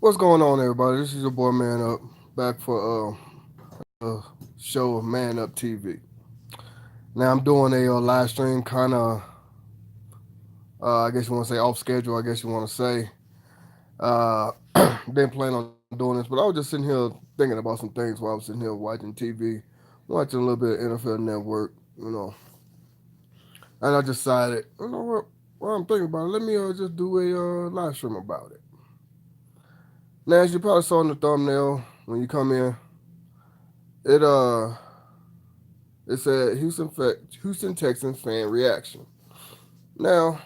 What's going on, everybody? This is your boy Man Up, back for another show of Man Up TV. Now I'm doing a live stream, kind of, I guess you want to say off schedule. I guess you want to say. Uh, didn't plan on doing this, but I was just sitting here thinking about some things while I was sitting here watching TV, watching a little bit of NFL Network, and I decided, what? While I'm thinking about it, let me just do a live stream about it. Now, as you probably saw in the thumbnail when you come in, it It said Houston Texans fan reaction. Now,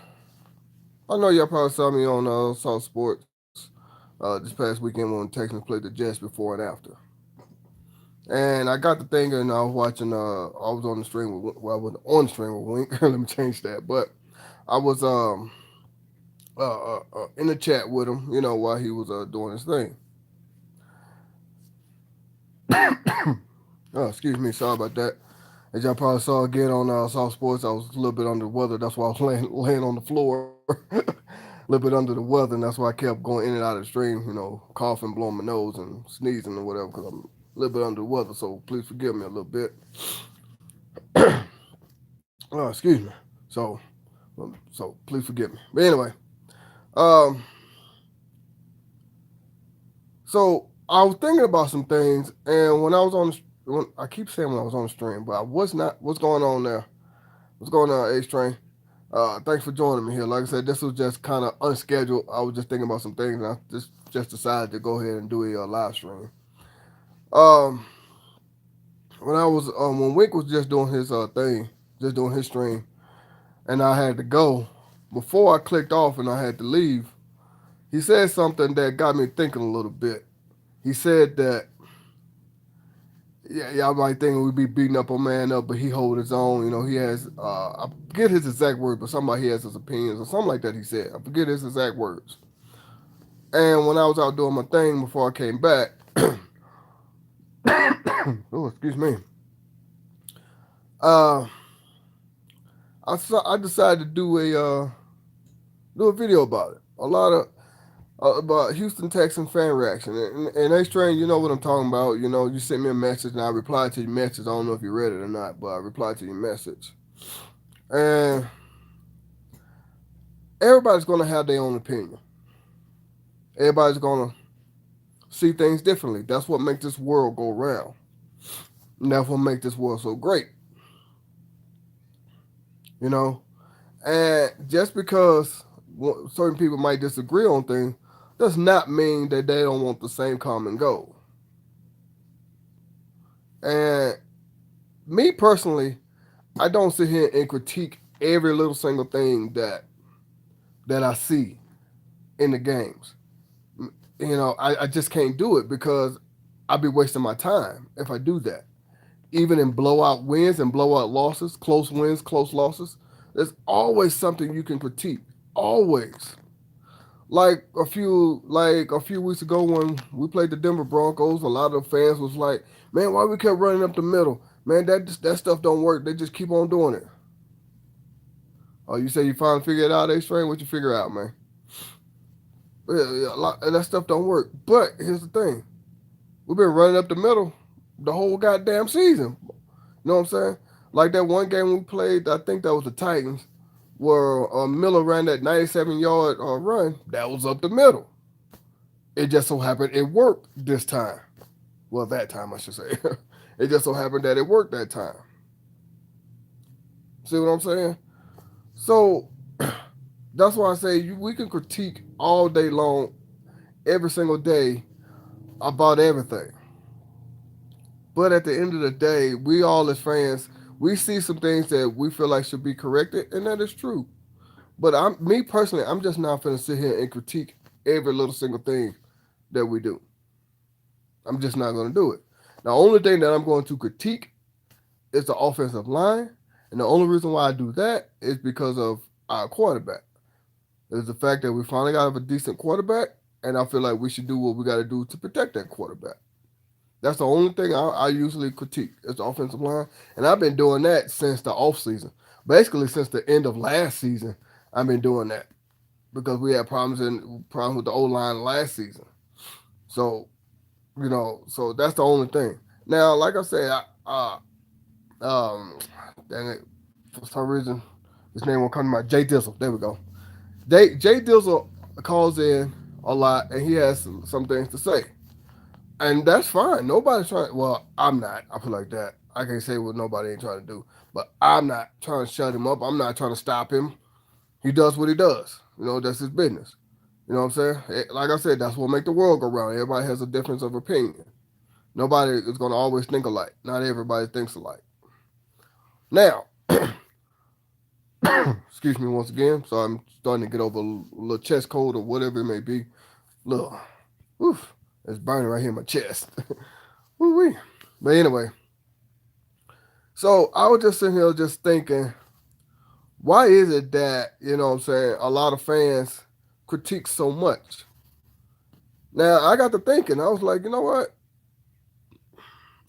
I know y'all probably saw me on South Sports this past weekend when the Texans played the Jets before and after. And I got the thing and I was watching, I was on the stream with, well, I wasn't on the stream with Wink. Let me change that. But I was in the chat with him, while he was doing his thing. Oh, excuse me. Sorry about that. As y'all probably saw again on South Sports, I was a little bit under the weather. That's why I was laying on the floor, a little bit under the weather, and that's why I kept going in and out of the stream, coughing, blowing my nose, and sneezing or whatever, because I'm a little bit under the weather. So please forgive me a little bit. Oh, excuse me. So, so please forgive me. But anyway, um, so I was thinking about some things, and when I was on, I keep saying when I was on the stream, but I was not. What's going on there? What's going on, H Train? Thanks for joining me here. Like I said, this was just kind of unscheduled. I was just thinking about some things, and I just decided to go ahead and do a live stream. Um, when Wick was just doing his thing, just doing his stream, and I had to go. Before I clicked off and I had to leave, he said something that got me thinking a little bit. He said that, yeah, y'all might think we'd be beating up a man up, but he hold his own. He has, I forget his exact words, but somebody he has his opinions or something like that. He said, I forget his exact words. And when I was out doing my thing before I came back, oh, excuse me, uh, I decided to do a video about it. A lot of about Houston Texans fan reaction. And A-Strain, you know what I'm talking about. You sent me a message and I replied to your message. I don't know if you read it or not, but I replied to your message. And everybody's going to have their own opinion. Everybody's going to see things differently. That's what makes this world go round. And that's what makes this world so great. You know? And just because certain people might disagree on things does not mean that they don't want the same common goal. And me personally, I don't sit here and critique every little single thing that I see in the games. I just can't do it because I'd be wasting my time if I do that. Even in blowout wins and blowout losses, close wins, close losses, there's always something you can critique. Always. Like a few weeks ago when we played the Denver Broncos, a lot of the fans was like, "Man, why we kept running up the middle? Man, that stuff don't work. They just keep on doing it." Oh, you say you finally figured it out, A-Strain? What you figure out, man? Yeah, that stuff don't work. But here's the thing: we've been running up the middle the whole goddamn season. You know what I'm saying? Like that one game we played, I think that was the Titans, where Miller ran that 97-yard run. That was up the middle. It just so happened it worked this time. Well, that time I should say. It just so happened that it worked that time. See what I'm saying? So that's why I say we can critique all day long, every single day about everything. But at the end of the day, we all as fans, we see some things that we feel like should be corrected, and that is true. But me personally, I'm just not gonna sit here and critique every little single thing that we do. I'm just not gonna do it. The only thing that I'm going to critique is the offensive line, and the only reason why I do that is because of our quarterback. It's the fact that we finally got a decent quarterback, and I feel like we should do what we got to do to protect that quarterback. That's the only thing I usually critique is the offensive line, and I've been doing that since the offseason. Basically, since the end of last season, I've been doing that because we had problems with the O line last season. So so that's the only thing. Now, like I said, dang it, for some reason, his name won't come to mind. Jay Dizzle. There we go. Jay Dizzle calls in a lot, and he has some things to say, and that's fine. Nobody's trying. Well, I'm not. I feel like that. I can't say what nobody ain't trying to do, but I'm not trying to shut him up. I'm not trying to stop him. He does what he does. That's his business. You know what I'm saying? Like I said, that's what make the world go round. Everybody has a difference of opinion. Nobody is going to always think alike. Not everybody thinks alike. Now, excuse me once again. So I'm starting to get over a little chest cold or whatever it may be. Look, oof, it's burning right here in my chest. Woo wee. But anyway, so I was just sitting here just thinking, why is it that, what I'm saying, a lot of fans critique so much? Now, I got to thinking, I was like, you know what?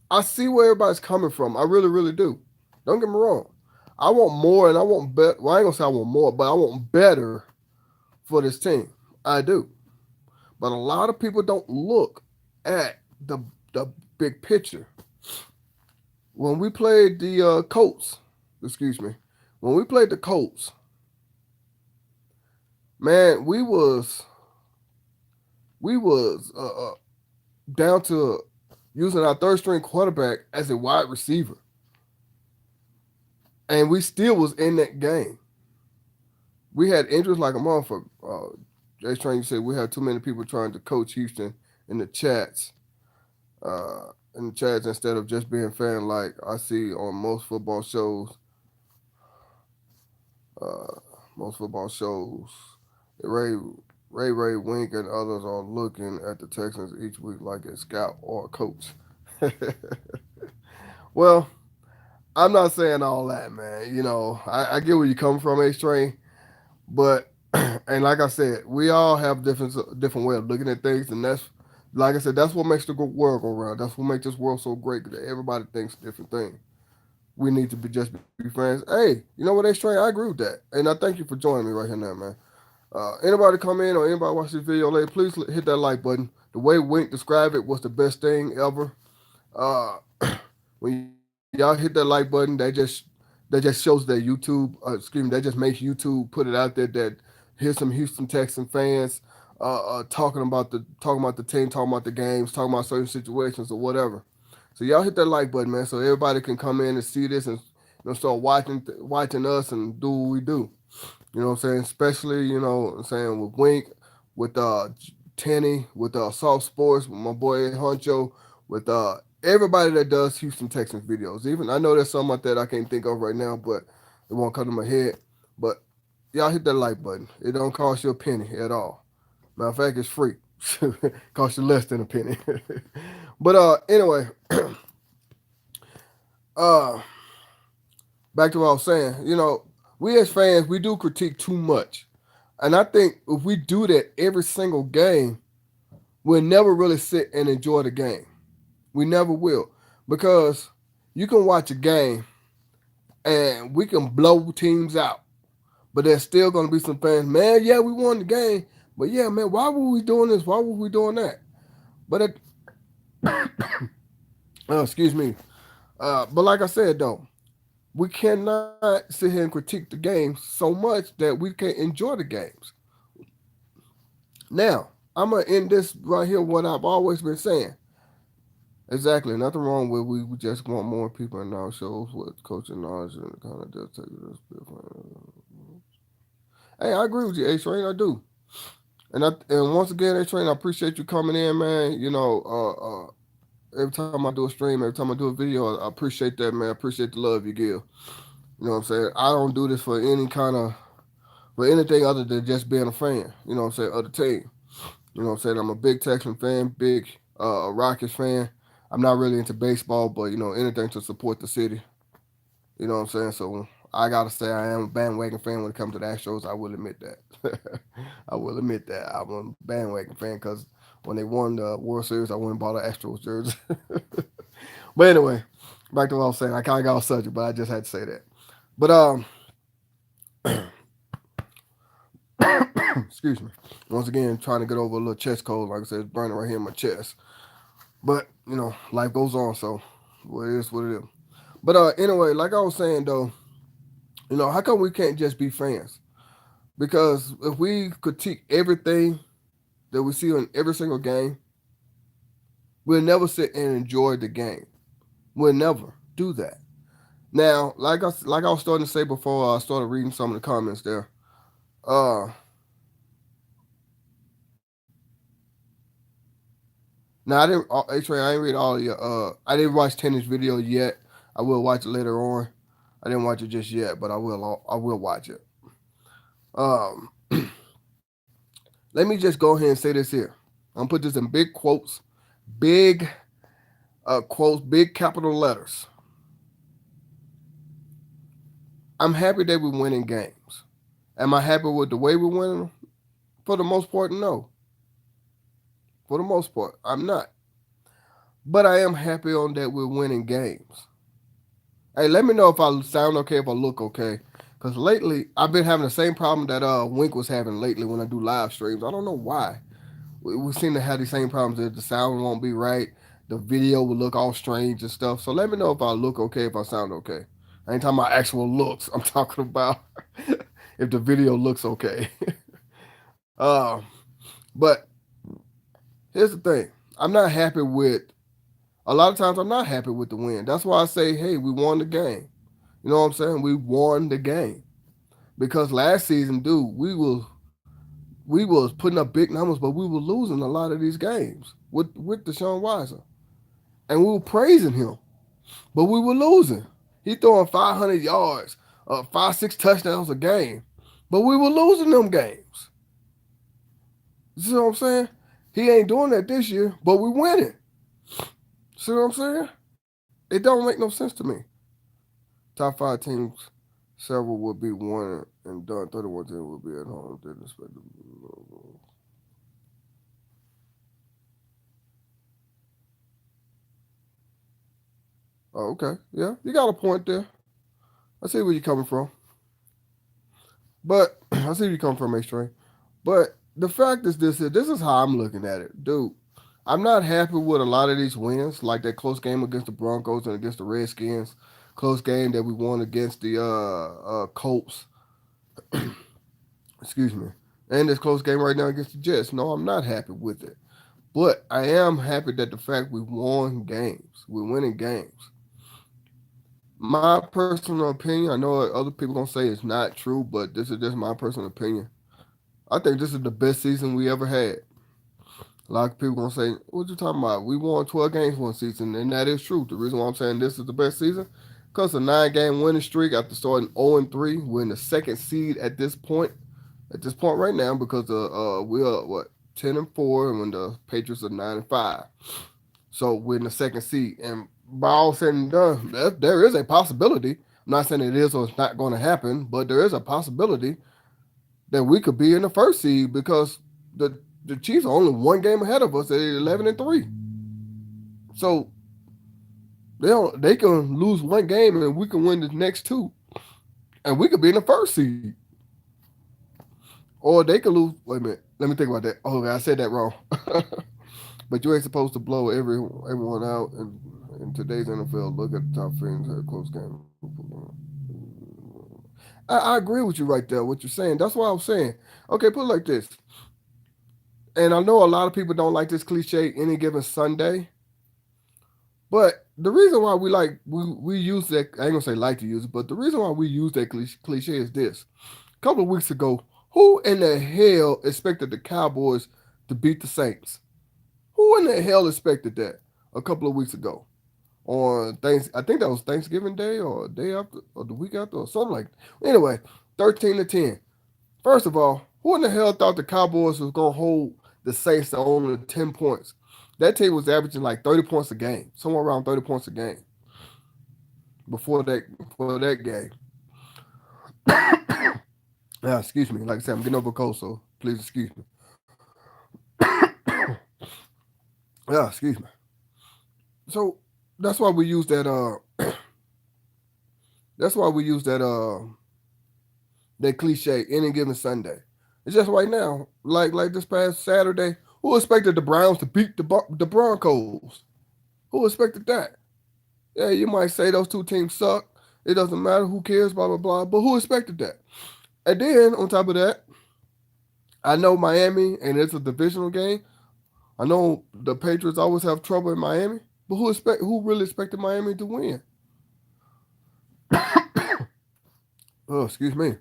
I see where everybody's coming from. I really, really do. Don't get me wrong. I want more and I want better. Well, I ain't gonna say I want more, but I want better for this team. I do. But a lot of people don't look at the big picture. When we played the Colts, excuse me, when we played the Colts, man, we was down to using our third string quarterback as a wide receiver, and we still was in that game. We had injuries like a motherfucker. Jay Train, you said we had too many people trying to coach Houston in the chats. In the chats instead of just being fan like I see on most football shows. Uh, most football shows. Ray Wink and others are looking at the Texans each week like a scout or a coach. Well, I'm not saying all that, man. I get where you come from, H Train, but and like I said, we all have different way of looking at things, and that's like I said, that's what makes the world go round. That's what makes this world so great that everybody thinks different things. We need to be just be friends. Hey, you know what, H Train? I agree with that, and I thank you for joining me right here now, man. Anybody come in or anybody watch this video later, please hit that like button. The way Wink described it was the best thing ever. Uh, when y'all hit that like button, that just shows that YouTube, excuse me, that just makes YouTube put it out there that here's some Houston Texan fans talking about the team, talking about the games, talking about certain situations or whatever. So y'all hit that like button, man, so everybody can come in and see this and start watching us and do what we do. You know what I'm saying? Especially, what I'm saying, with Wink, with Tenny, with Soft Sports, with my boy Honcho, with everybody that does Houston Texans videos. Even I know there's some out there that I can't think of right now, but it won't come to my head. But y'all hit that like button. It don't cost you a penny at all. Matter of fact, it's free. Cost you less than a penny. But anyway, uh back to what I was saying, we as fans, we do critique too much. And I think if we do that every single game, we'll never really sit and enjoy the game. We never will. Because you can watch a game and we can blow teams out. But there's still going to be some fans, man, yeah, we won the game. But yeah, man, why were we doing this? Why were we doing that? But excuse me. But like I said, though, we cannot sit here and critique the games so much that we can't enjoy the games. Now, I'm gonna end this right here. What I've always been saying. Exactly, nothing wrong with we just want more people in our shows with coaching knowledge and kind of just take this. Hey, I agree with you, A Train. I do, and once again, A Train, I appreciate you coming in, man. Every time I do a stream, every time I do a video, I appreciate that, man. I appreciate the love you give. You know what I'm saying? I don't do this for anything other than just being a fan. You know what I'm saying? Of the team. You know what I'm saying? I'm a big Texan fan, big Rockets fan. I'm not really into baseball, but anything to support the city. You know what I'm saying? So I gotta say I am a bandwagon fan when it comes to the Astros. I will admit that. I will admit that I'm a bandwagon fan because when they won the World Series, I went and bought an Astros jersey. But anyway, back to what I was saying. I kind of got off subject, but I just had to say that. But Excuse me. Once again, trying to get over a little chest cold. Like I said, it's burning right here in my chest. But life goes on. So, what it is, what it is. But anyway, like I was saying though, how come we can't just be fans? Because if we critique everything that we see on every single game, we'll never sit and enjoy the game. We'll never do that. Now, like I was starting to say before I started reading some of the comments there. Uh, now I didn't. H-Ray, I didn't read all of your. I didn't watch tennis video yet. I will watch it later on. I didn't watch it just yet, but I will. I will watch it. Um, let me just go ahead and say this here. I'm gonna put this in big quotes, big quotes, big capital letters. I'm happy that we're winning games. Am I happy with the way we're winning? For the most part, no. For the most part, I'm not. But I am happy on that we're winning games. Hey, let me know if I sound okay, if I look okay. Because lately, I've been having the same problem that Wink was having lately when I do live streams. I don't know why. We seem to have the same problems that the sound won't be right. The video will look all strange and stuff. So let me know if I look okay, if I sound okay. I ain't talking about actual looks. I'm talking about if the video looks okay. uh, but here's the thing. I'm not happy with a lot of times I'm not happy with the win. That's why I say, hey, we won the game. You know what I'm saying? We won the game. Because last season, dude, we was putting up big numbers, but we were losing a lot of these games with Deshaun Watson. And we were praising him. But we were losing. He throwing 500 yards, 5, 6 touchdowns a game. But we were losing them games. You see what I'm saying? He ain't doing that this year, but we winning. See what I'm saying? It don't make no sense to me. Top 5 teams, several would be one and done. 31 teams would be at home. Didn't expect. Oh, okay. Yeah, you got a point there. I see where you're coming from. But I see where you come from, A-Train. But the fact is this is how I'm looking at it. Dude, I'm not happy with a lot of these wins, like that close game against the Broncos and against the Redskins, close game that we won against the Colts. Excuse me. And this close game right now against the Jets. No, I'm not happy with it. But I am happy that the fact we won games. We're winning games. My personal opinion, I know other people gonna say it's not true, but this is just my personal opinion. I think this is the best season we ever had. A lot of people gonna say, "What you talking about? We won 12 games one season," and that is true. The reason why I'm saying this is the best season, because a 9-game winning streak after starting 0-3, we're in the second seed at this point. At this point right now, because we are what 10-4, and when the Patriots are 9-5, so we're in the second seed. And by all said and done, there is a possibility. I'm not saying it is or it's not going to happen, but there is a possibility that we could be in the first seed because the Chiefs are only 1 game ahead of us at 11-3. So they can lose 1 game and we can win the next 2, and we could be in the first seed. Or they could lose. Wait a minute. Let me think about that. Oh, I said that wrong. But you ain't supposed to blow everyone out in today's NFL. Look at the top teams had a close game. I agree with you right there. What you're saying. That's what I was saying. Okay, put it like this. And I know a lot of people don't like this cliche any given Sunday. But the reason why we use that, I ain't gonna say like to use it, but the reason why we use that cliche is this. A couple of weeks ago, who in the hell expected the Cowboys to beat the Saints? Who in the hell expected that a couple of weeks ago? On I think that was Thanksgiving Day or day after or the week after or something like that. Anyway, 13-10. First of all, who in the hell thought the Cowboys was gonna hold the Saints to only 10 points? That team was averaging like 30 points a game, somewhere around 30 points a game before that game. Yeah, excuse me. Like I said, I'm getting over a cold, so please excuse me. Yeah, excuse me. So that's why we use that. That's why we use that. That cliche any given Sunday. It's just right now, like this past Saturday, who expected the Browns to beat the Broncos? Who expected that? Yeah, you might say those two teams suck. It doesn't matter. Who cares? Blah blah blah. But who expected that? And then on top of that, I know Miami, and it's a divisional game. I know the Patriots always have trouble in Miami, but who really expected Miami to win? Oh, excuse me.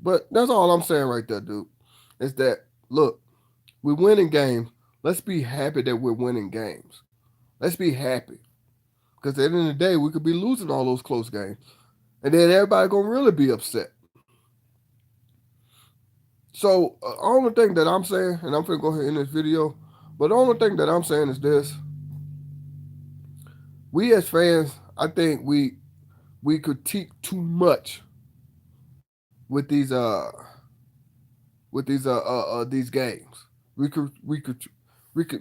But that's all I'm saying right there, dude. Is that look, we're winning games. Let's be happy that we're winning games. Let's be happy. Because at the end of the day, we could be losing all those close games. And then everybody gonna really be upset. So only thing that I'm saying, and I'm gonna go ahead in this video, but the only thing that I'm saying is this: we as fans, I think we critique too much with these games.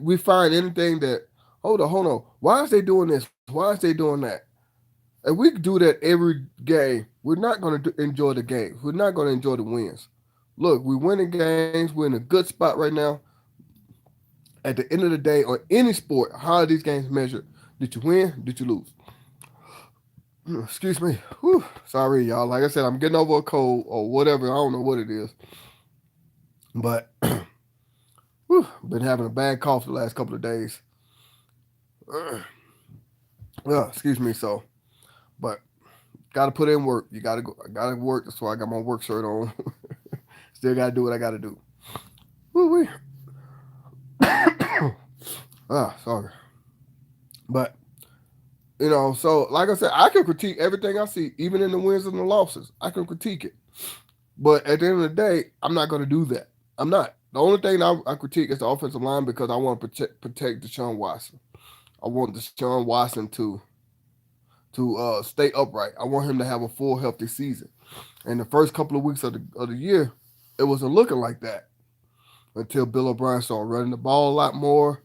We find anything that hold on, why is they doing this? Why is they doing that? And we do that every game. We're not going to enjoy the games. We're not going to enjoy the wins. Look, we're winning games. We're in a good spot right now. At the end of the day, on any sport, how are these games measured? Did you win? Did you lose? Excuse me. Whew. Sorry, y'all. Like I said, I'm getting over a cold or whatever. I don't know what it is. But been having a bad cough the last couple of days. Excuse me. So, but got to put in work. You got to go. I got to work. That's why I got my work shirt on. Still got to do what I got to do. Woo-wee. Sorry. But, so like I said, I can critique everything I see, even in the wins and the losses. I can critique it. But at the end of the day, I'm not going to do that. I'm not. The only thing I critique is the offensive line because I want to protect Deshaun Watson. I want Deshaun Watson to stay upright. I want him to have a full healthy season. And the first couple of weeks of the year, it wasn't looking like that until Bill O'Brien started running the ball a lot more,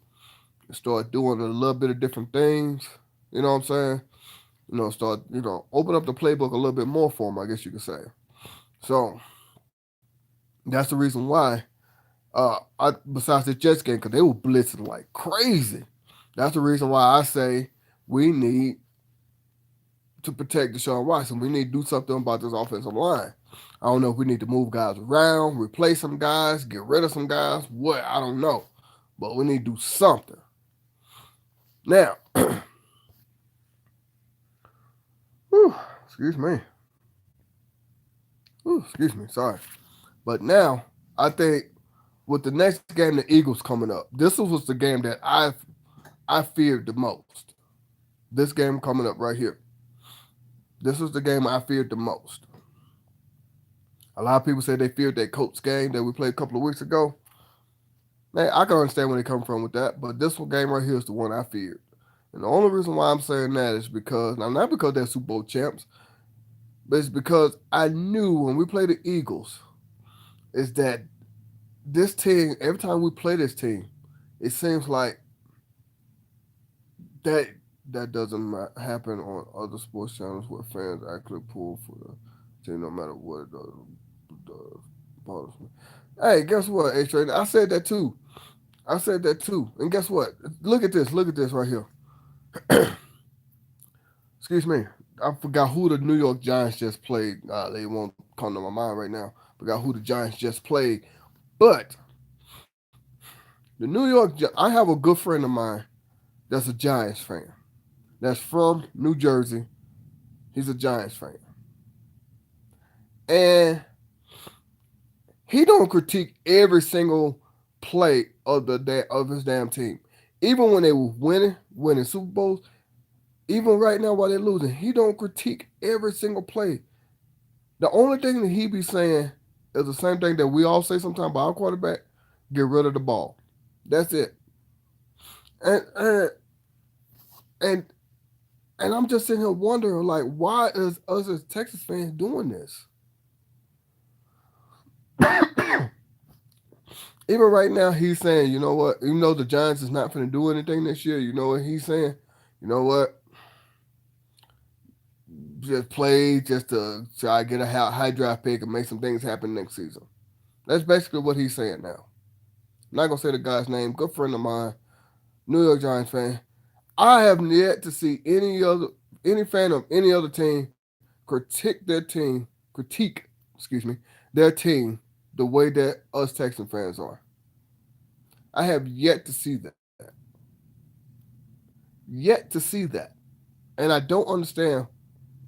started doing a little bit of different things. You know what I'm saying? Start open up the playbook a little bit more for him. I guess you could say. So that's the reason why. Besides the Jets game, because they were blitzing like crazy. That's the reason why I say we need to protect Deshaun Watson. We need to do something about this offensive line. I don't know if we need to move guys around, replace some guys, get rid of some guys. What? I don't know. But we need to do something. Now, excuse me. Excuse me. Sorry. But now, I think with the next game, the Eagles coming up, this was the game that I feared the most. This game coming up right here. This was the game I feared the most. A lot of people say they feared that Colts game that we played a couple of weeks ago. Man, I can understand where they come from with that, but this one game right here is the one I feared. And the only reason why I'm saying that is because, now not because they're Super Bowl champs, but it's because I knew when we played the Eagles, is that this team, every time we play this team, it seems like that doesn't happen on other sports channels where fans actually pull for the team no matter what it does. Hey, guess what, A-Train? I said that too. And guess what? Look at this. Look at this right here. Excuse me. I forgot who the New York Giants just played. They won't come to my mind right now. Forgot who the Giants just played. But the New York, I have a good friend of mine that's a Giants fan. That's from New Jersey. He's a Giants fan. And he don't critique every single play of his damn team. Even when they were winning Super Bowls, even right now while they're losing, he don't critique every single play. The only thing that he be saying is the same thing that we all say sometimes about our quarterback: get rid of the ball. That's it. And and and I'm just sitting here wondering, like, why is us as Texas fans doing this? Even right now, he's saying, you know what? Even though the Giants is not going to do anything this year, you know what he's saying? You know what? just play just to try to get a high draft pick and make some things happen next season. That's basically what he's saying now. I'm not gonna say the guy's name. Good friend of mine, New York Giants fan. I have yet to see any fan of any other team critique, excuse me, their team the way that us Texan fans are. I have yet to see that. Yet to see that. And I don't understand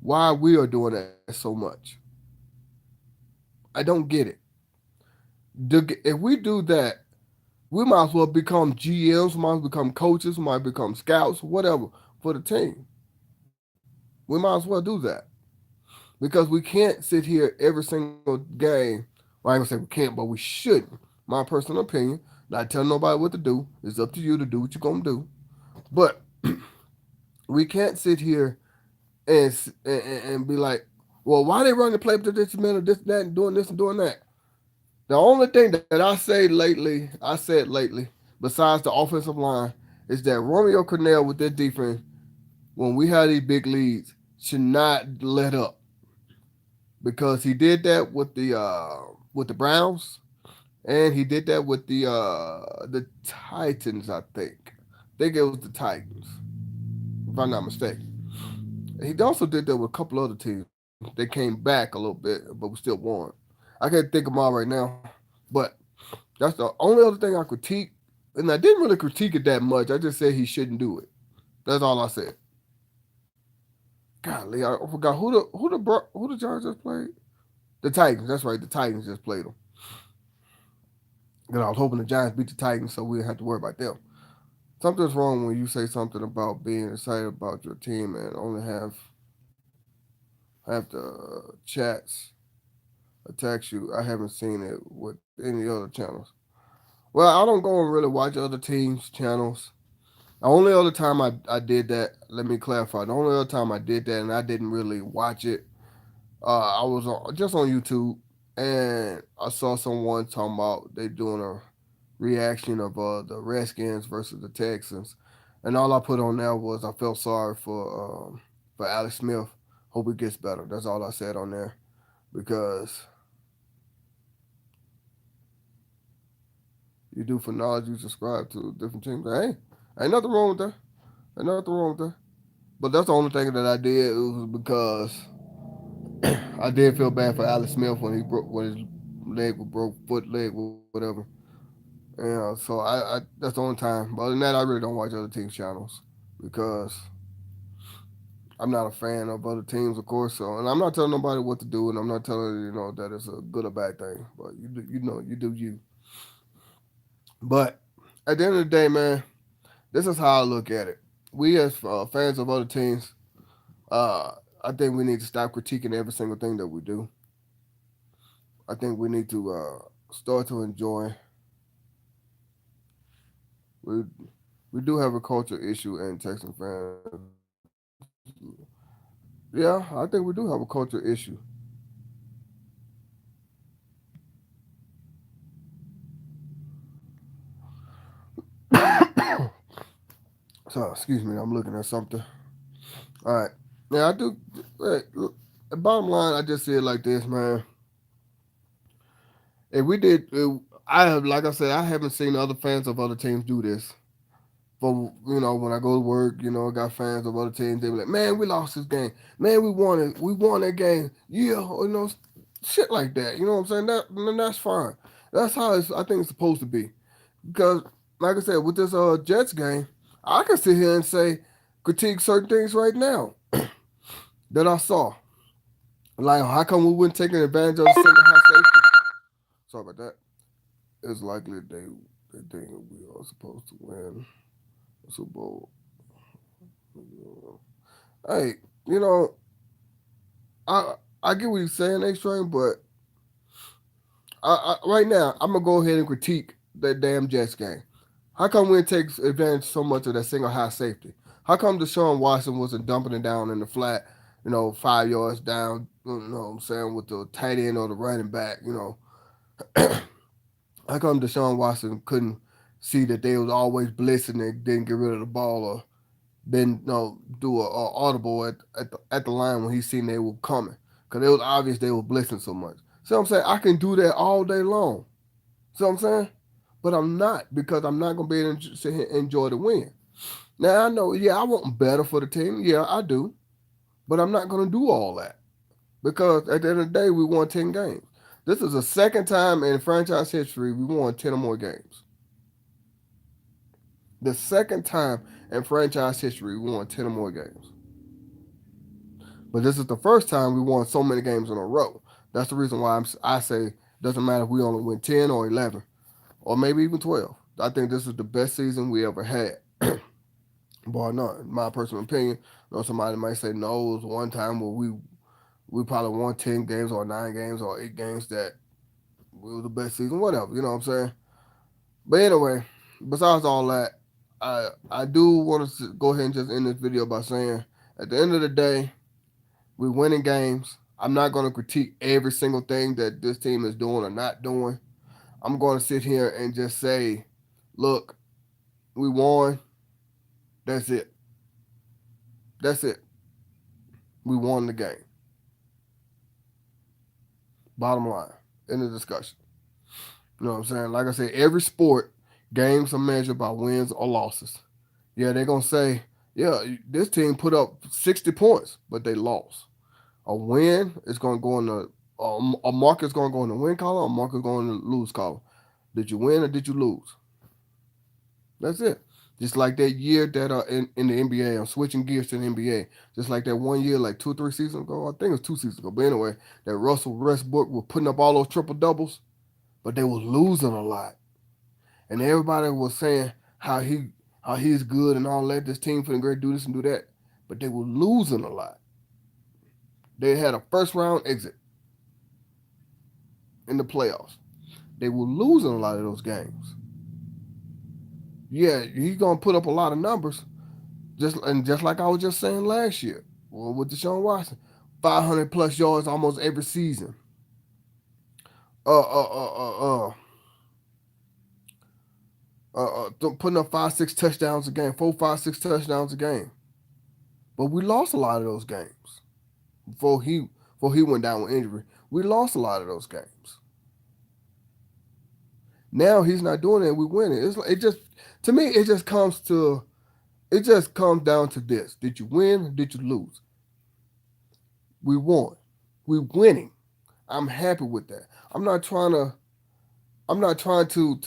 why we are doing that so much. I don't get it. If we do that, we might as well become GMs, might as well become coaches, might become scouts, whatever, for the team. We might as well do that. Because we can't sit here every single game. Well, I ain't gonna say we can't, but we shouldn't. My personal opinion. Not telling nobody what to do. It's up to you to do what you're gonna do. But we can't sit here and be like, well, why they running the play to this minute, this, that, and doing this and doing that? The only thing that I said lately, besides the offensive line, is that Romeo Cornell with their defense, when we had these big leads, should not let up because he did that with the Browns, and he did that with the Titans. I think it was the Titans, if I'm not mistaken. He also did that with a couple other teams. They came back a little bit, but we still won. I can't think of them all right now, but that's the only other thing I critique, and I didn't really critique it that much. I just said he shouldn't do it. That's all I said. Golly, I forgot who the Giants just played. The Titans. That's right. The Titans just played them. And I was hoping the Giants beat the Titans, so we didn't have to worry about them. Something's wrong when you say something about being excited about your team and only have the chats attacks you. I haven't seen it with any other channels. Well, I don't go and really watch other teams' channels. The only other time I did that, let me clarify. The only other time I did that and I didn't really watch it, I was just on YouTube and I saw someone talking about they doing a reaction of the Redskins versus the Texans, and all I put on there was I felt sorry for Alex Smith. Hope it gets better. That's all I said on there because you do for knowledge, you subscribe to different teams. Hey, ain't nothing wrong with that. Ain't nothing wrong with that. But that's the only thing that I did. It was because I did feel bad for Alex Smith when his leg was broke, foot leg, whatever. Yeah, so I that's the only time. But other than that, I really don't watch other teams' channels because I'm not a fan of other teams, of course. So, and I'm not telling nobody what to do, and I'm not telling that it's a good or bad thing. But you do you. But at the end of the day, man, this is how I look at it. We as fans of other teams, uh, I think we need to stop critiquing every single thing that we do. I think we need to start to enjoy. We we do have a culture issue in Texan fans. Yeah, I think we do have a culture issue. So excuse me, I'm looking at something. All right, now I do. Look, the bottom line, I just say it like this, man. If we did, I have, like I said, I haven't seen other fans of other teams do this. But when I go to work, I got fans of other teams. They be like, "Man, we lost this game. Man, we won it. We won that game. Yeah, shit like that. You know what I'm saying? That's fine. That's how I think it's supposed to be. Because, like I said, with this Jets game, I can sit here and say critique certain things right now that I saw. Like, how come we wouldn't take advantage of the single high safety? Sorry about that. It's likely they think we are supposed to win the Super Bowl. Hey, you know, I I get what you're saying, X-Train, but right now I'm gonna go ahead and critique that damn Jets game. How come we take advantage so much of that single high safety? How come Deshaun Watson wasn't dumping it down in the flat, 5 yards down, what I'm saying, with the tight end or the running back, How come Deshaun Watson couldn't see that they was always blitzing and didn't get rid of the ball or then do a audible at the line when he seen they were coming, because it was obvious they were blitzing so much. So I'm saying I can do that all day long. See what I'm saying? But I'm not, because I'm not gonna be able to sit here and enjoy the win. Now I know, yeah, I want better for the team. Yeah, I do. But I'm not gonna do all that, because at the end of the day, we won 10 games. This is the second time in franchise history we won 10 or more games. The second time in franchise history we won 10 or more games. But this is the first time we won so many games in a row. That's the reason why I say doesn't matter if we only win 10 or 11 or maybe even 12. I think this is the best season we ever had. Bar none, in my personal opinion. Somebody might say no, it was one time where we probably won 10 games or 9 games or 8 games that we were the best season, whatever. You know what I'm saying? But anyway, besides all that, I do want to go ahead and just end this video by saying, at the end of the day, we're winning games. I'm not going to critique every single thing that this team is doing or not doing. I'm going to sit here and just say, look, we won. That's it. That's it. We won the game. Bottom line, in the discussion. You know what I'm saying? Like I said, every sport, games are measured by wins or losses. Yeah, they're going to say, yeah, this team put up 60 points, but they lost. A win is going to go in the, a mark is going to go in the win column, a mark is going in the lose column. Did you win or did you lose? That's it. Just like that year that in the NBA, I'm switching gears to the NBA. Just like that one year, like 2 or 3 seasons ago, I think it was 2 seasons ago. But anyway, that Russell Westbrook was putting up all those triple doubles, but they was losing a lot, and everybody was saying how he's good and all that. This team finna great do this and do that, but they were losing a lot. They had a first round exit in the playoffs. They were losing a lot of those games. Yeah, he's gonna put up a lot of numbers, just like I was just saying last year, well, with Deshaun Watson, 500 plus yards almost every season. Uh, uh, uh, uh, uh, Putting up 5, 6 touchdowns a game, 4, 5, 6 touchdowns a game. But we lost a lot of those games before he went down with injury. We lost a lot of those games. Now he's not doing it. We win it. It just, to me, it just comes down to this: did you win? Or did you lose? We won. We're winning. I'm happy with that. I'm not trying to. I'm not trying to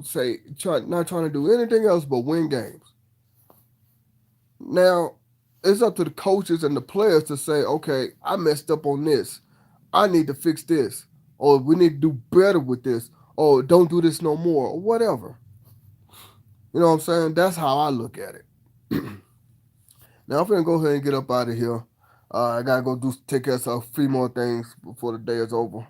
say not trying to do anything else but win games. Now, it's up to the coaches and the players to say, okay, I messed up on this. I need to fix this, or we need to do better with this, or don't do this no more, or whatever. You know what I'm saying? That's how I look at it. Now I'm gonna go ahead and get up out of here. I gotta go take care of a few more things before the day is over.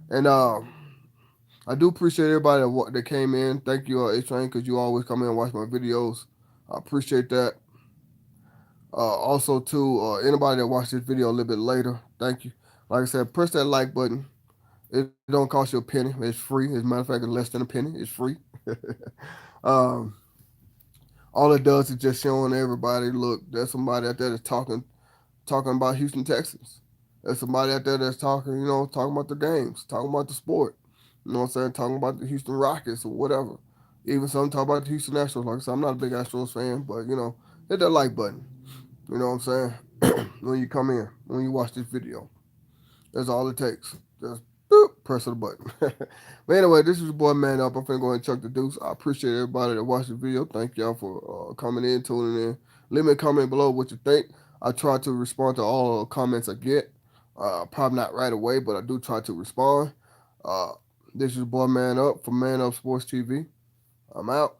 And I do appreciate everybody that came in. Thank you, A-Train, because you always come in and watch my videos. I appreciate that. Also, too, anybody that watched this video a little bit later, thank you. Like I said, press that like button. It don't cost you a penny. It's free. As a matter of fact, it's less than a penny. It's free. um, all it does is just showing everybody, look, there's somebody out there that's talking about Houston Texans. There's somebody out there that's talking, talking about the games, talking about the sport. You know what I'm saying? Talking about the Houston Rockets or whatever. Even some talk about the Houston Astros. Like I said, I'm not a big Astros fan, but hit that like button. You know what I'm saying? When you come in, when you watch this video. That's all it takes. Just boop, press the button. But anyway, this is your boy Man Up. I'm finna go ahead and chuck the deuce. I appreciate everybody that watched the video. Thank y'all for coming in, tuning in. Leave me a comment below what you think. I try to respond to all the comments I get. Probably not right away, but I do try to respond. This is your boy Man Up from Man Up Sports TV. I'm out.